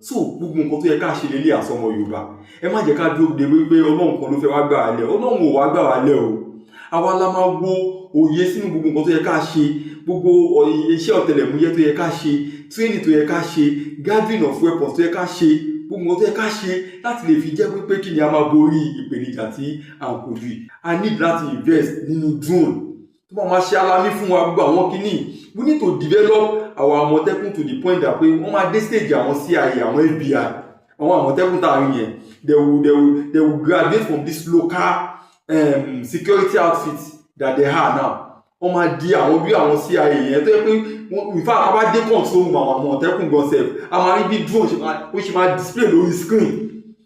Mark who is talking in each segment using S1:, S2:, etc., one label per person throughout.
S1: so gbogbo nǹkan tó yẹ ká ṣe lélẹ̀ àsọmọ Yorùbá ẹ má jẹ́ ká dúró de wípé Ọlọ́run kan ló fẹ́ wá gbà wá lẹ̀ Ọlọ́run ò wá gbà wá lẹ̀ o àwa la máa wo òye sínú gbogbo nǹkan tó yẹ ká ṣe gbogbo iṣẹ́ ọ̀tẹlẹ̀múyẹ́ tó yẹ ká ṣe training tó yẹ ká ṣe gathering of weapons tó yẹ ká ṣe gbogbo nǹkan tó yẹ ká ṣe láti lè fi jẹ́ pé kí ni a máa borí ìpèníjà tí à ń kojú yìí a need láti invest nínú drone tó bá máa ṣe alámí fún wa gbogbo àwọn kìíní we need to develop our Àmọ̀tẹ́kùn to the point that pé wọ́n máa dé stage àwọn CIA àwọn FBI àwọn Àmọ̀tẹ́kùn tá a rí yẹn they will graduate from this local security outfit that they are now wọ́n máa di àwọn bí àwọn CIA yẹn tó yẹ pé in fact a bá dé control room àwọn Àmọ̀tẹ́kùn gan sef a máa rí bí drone ó ṣe máa display lórí screen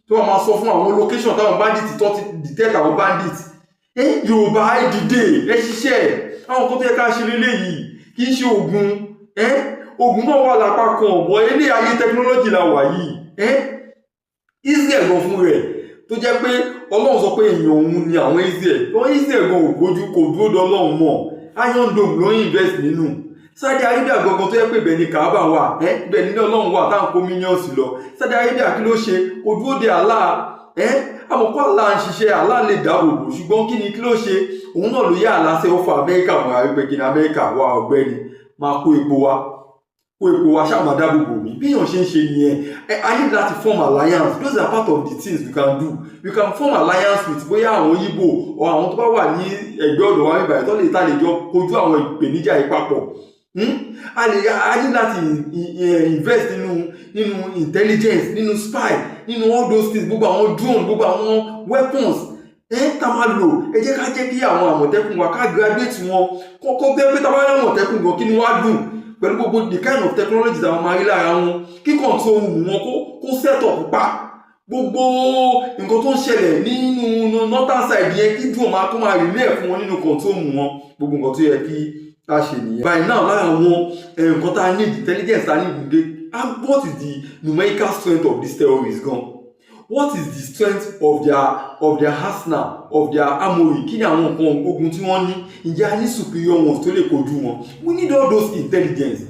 S1: tó wọ́n máa sọ fún àwọn location táwọn bandits tó ti detect àwọn bandits Yorùbá ẹ dìde ẹ ṣiṣẹ́ àwọn kan tó yẹ ká ṣe lélẹ́yìí kì í ṣe ogun ogun náà wà lápá kan ọ̀bọ̀ ilé ayé technology la wà yìí Israel gan fún rẹ̀ tó jẹ́ pé Ọlọ́run sọ pé èèyàn òun ni àwọn Israel gan ògbójú kò dúró dọ́ Ọlọ́run mọ̀ Iron Dome ló ń invest nínú Saudi Arabia gangan tó yẹ pé ibẹ̀ ni Kaaba wà ibẹ̀ ni Ọlọ́run wà táwọn kó millions lọ Saudi Arabia kí ló ṣe kò dúró de Allah àmọ́kọ́ Allah ń ṣiṣẹ́ Allah lè dáàbòbò ṣùgbọ́n kí ló ṣe òun náà ló yá àlàsẹ ó fa Amẹ́ríkà mọ̀ àrígbẹ́ kí ní Amẹ́ríkà wà ọ̀gbẹ́ni máa kó epo wa ṣáà máa dáàbòbò mi bí èèyàn ṣe ń ṣe nìyẹn I need láti form alliance those are part of the things you can do you can form alliance with bóyá àwọn Igbo or àwọn tó bá wà ní ẹgbẹ́ ọ̀dọ̀ wa nígbà tó lè ta lè jọ kojú àwọn ìpèníjà yìí papọ̀ a ní láti invest nínú intelligence nínú spy nínú all those things gbogbo àwọn drone gbogbo àwọn weapons tá máa lò ẹ jẹ́ ká jẹ́ kí àwọn Àmọ̀tẹ́kùn wa ká graduate wọn kọ́kọ́ gbé pé tá bá rí Àmọ̀tẹ́kùn gan kí ni wá dùn pẹ̀lú gbogbo the kind of technologies àwọn máa rí lára wọn kí control wọn kó set up pa gbogbo nǹkan tó ń ṣẹlẹ̀ nínú northern side yẹn kí drone máa tó máa relay fún wọn nínú control wọn gbogbo nǹkan tó yẹ kí a ṣe nìyẹn. By now lára wọn nǹkan tá a need intelligence tá a need gbé what is the numerical strength of these terrorists gan what is the strength of their arsenal of their armory kí ni àwọn nǹkan ogun tí wọ́n ní ǹjẹ́ a ní superior ones tó lè kojú wọn we need all those intelligence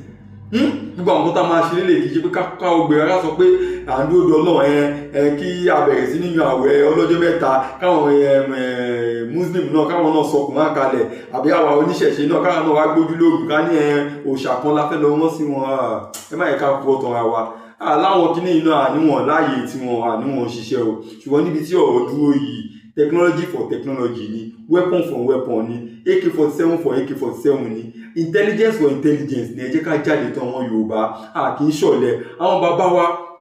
S1: gbogbo àwọn tá a máa ṣe lélẹ̀ kì í ṣe pé ká ọgbẹ̀ rárá sọ pé à ń dúró dọ́lọ́ kí a bẹ̀rẹ̀ sí nínú àwẹ̀ ọlọ́jọ́ mẹ́ta káwọn muslim náà káwọn náà sọkùn máa kalẹ̀ àbí àwa oníṣẹ̀ṣe náà káwọn náà wá gbójú lóògùn ká ní òòṣà kan la fẹ́ lọ wọ́n sí wọn ẹ má yẹ ká fọ́ tán ara wa láwọn kíní iná àníwọ̀n láàyè tí wọn àníwọ̀n ṣiṣẹ́ o ṣùgbọ́n níbi tí ọ̀rọ̀ dúró yìí technology for technology ni weapon for weapon ni AK-47 for AK-47 ni intelligence for intelligence ni ẹ jẹ́ ká jáde tán àwọn Yorùbá kì í ṣọ̀lẹ àwọn bàbá wa